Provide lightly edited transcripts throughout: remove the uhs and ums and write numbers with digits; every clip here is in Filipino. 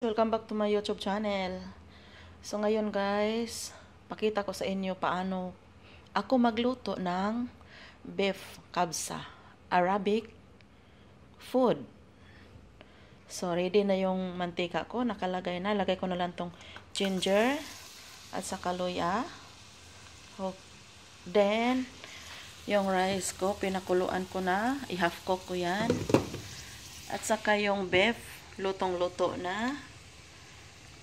welcome back to my YouTube channel. So ngayon guys, pakita ko sa inyo paano ako magluto ng beef kabsa, Arabic food. So ready na yung mantika ko, nakalagay na. Lagay ko na lang tong ginger at saka luya. Then yung rice ko, pinakuluan ko na, i-half cook ko yan. At saka yung beef, lutong-luto na.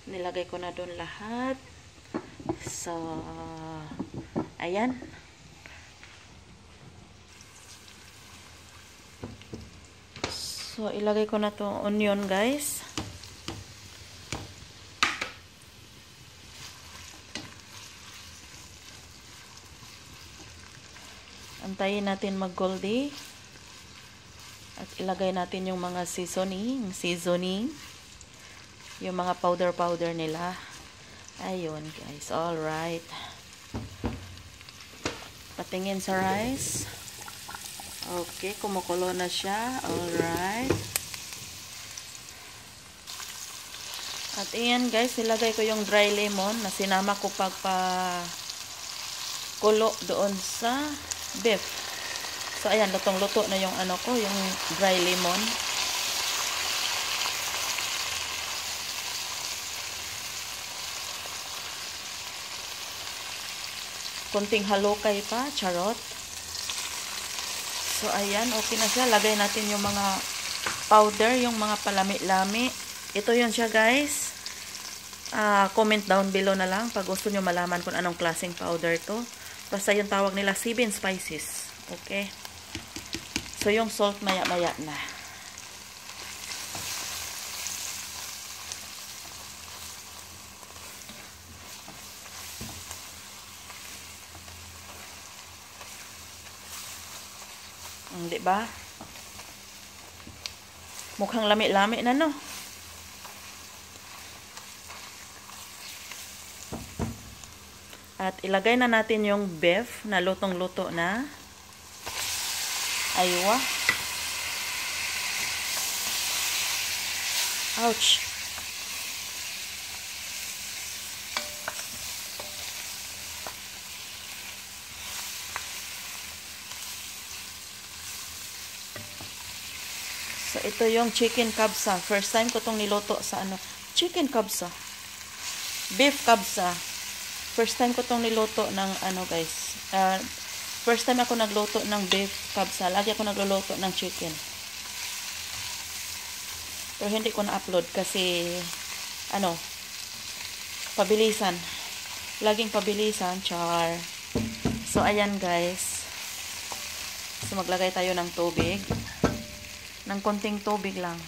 Nilagay ko na doon lahat. So, ayan. So, ilagay ko na to onion, guys. Antayin natin mag-goldy. At ilagay natin yung mga seasoning. Yung mga powder nila. Ayun, guys. Alright. Patingin sa rice. Okay, kumukulo na siya. Alright. At ayan, guys. Ilagay ko yung dry lemon na sinama ko kulo doon sa beef. So, ayan, lutong-luto na yung ano ko, yung dry lemon. Kunting halukay pa, charot. So, ayan, okay na siya. Lagay natin yung mga powder, yung mga palami-lami. Ito yun siya, guys. Comment down below na lang pag gusto nyo malaman kung anong klaseng powder to. Basta yung tawag nila 7 spices. Okay? So, yung salt maya-maya na. Diba? Mukhang lami-lami na, no? At ilagay na natin yung beef na lutong-luto na. Aywa. Ouch. So, ito yung chicken kabsa. First time ko itong niluto sa chicken kabsa. Beef kabsa. First time ko itong niluto ng guys. First time ako nagluto ng beef kabsa. Lagi ako nagluluto ng chicken. Pero hindi ko na-upload kasi pabilisan. Laging pabilisan, char. So, ayan guys. So, maglagay tayo ng tubig. Ng konting tubig lang.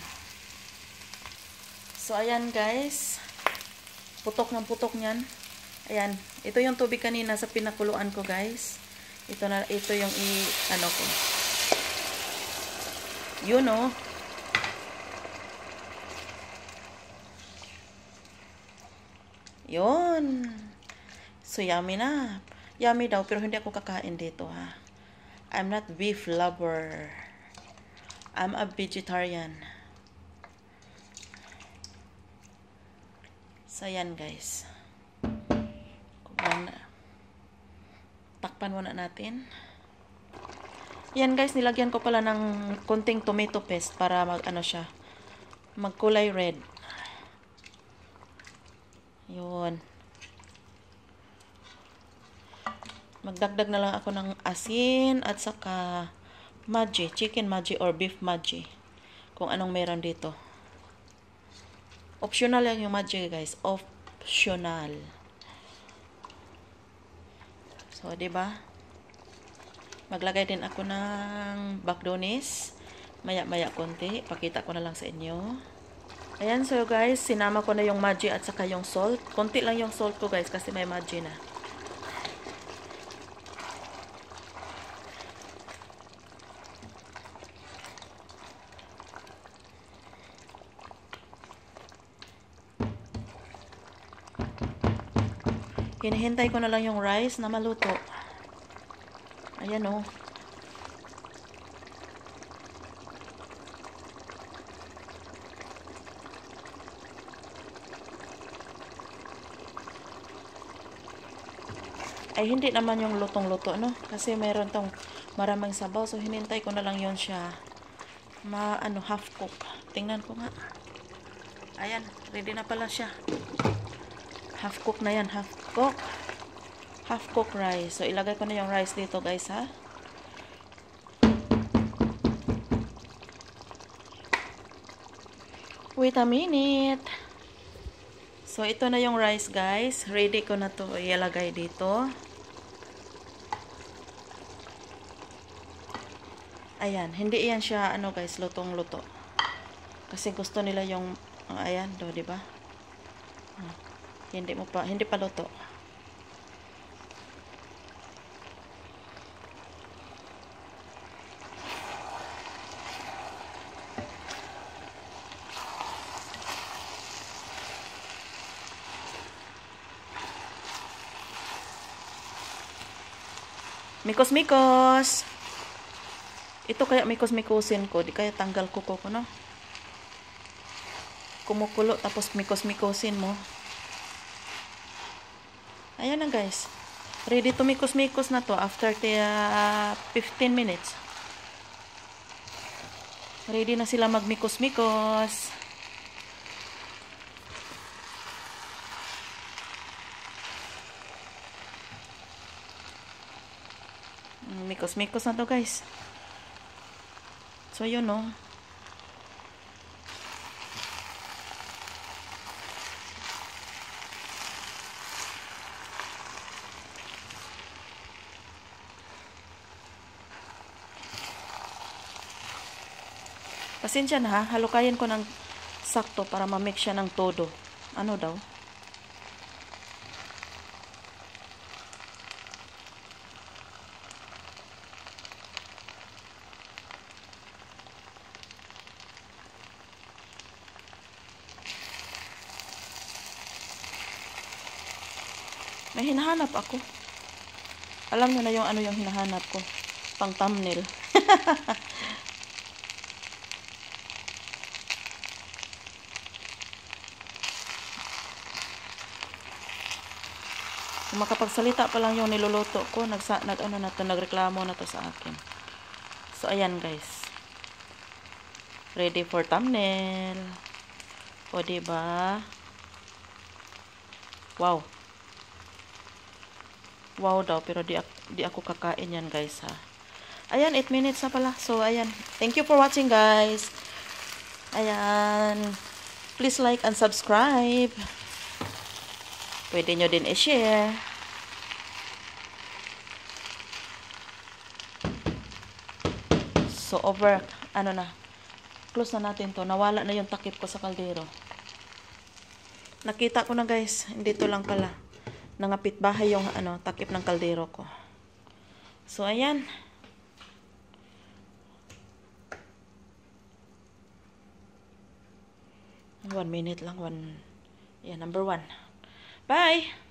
So, ayan guys. Putok ng putok niyan. Ayan. Ito yung tubig kanina sa pinakuluan ko guys. Ito yung ko. You know. Yun. So, yummy na. Yummy daw, pero hindi ako kakain dito, ha. I'm not beef lover. I'm a vegetarian. So, yan, guys. Takpan muna natin. Yan, guys. Nilagyan ko pala ng konting tomato paste para magkulay red. Yun. Magdagdag na lang ako ng asin at saka maji, chicken maji or beef maji. Kung anong meron dito. Optional lang yung maji, guys. Optional. So, diba? Maglagay din ako ng bagdonis. Maya-maya konti. Pakita ko na lang sa inyo. Ayan, so guys, sinama ko na yung maji at saka yung salt. Konti lang yung salt ko guys kasi may maji na. Hinihintay ko na lang yung rice na maluto. Ayan o. Ay, hindi naman yung lutong-luto, no? Kasi mayroon tong maraming sabaw. So, hinintay ko na lang yon siya. Half cook. Tingnan ko nga. Ayan, ready na pala siya. Half cook na yan, half cook. Half cook rice. So, ilagay ko na yung rice dito, guys, ha? Wait a minute. So, ito na yung rice, guys. Ready ko na to ilagay dito. Ayan, hindi yan siya, guys, lutong-luto. Kasi gusto nila yung, ayan, do, di ba? Hindi pa luto. Mikos-mikos. Ito kaya mikos-mikosin ko. Di kaya tanggal ko, no? Kumukulo, tapos mikos-mikosin mo. Ayan na, guys. Ready to mikos-mikos na to after 15 minutes. Ready na sila magmikos-mikos. Mikos-mikos na to, guys. So, yun, no? Pasensya na, ha? Halukayin ko ng sakto para ma-mix siya ng todo. Ano daw? May hinahanap ako. Alam nyo na yung ano yung hinahanap ko. Pang thumbnail. Makapagsalita pa lang yung niluluto ko, nagreklamo na to sa akin. So, ayan, guys. Ready for thumbnail. O, diba? Wow. Wow daw, pero di ako kakain yan, guys, ha. Ayan, 8 minutes na pala. So, ayan. Thank you for watching, guys. Ayan. Please like and subscribe. Pwede nyo din i-share. So, close na natin to. Nawala na yung takip ko sa kaldero. Nakita ko na, guys. Dito lang pala. Nangapit bahay yung takip ng kaldero ko. So, ayan. One minute lang. Number 1. Bye!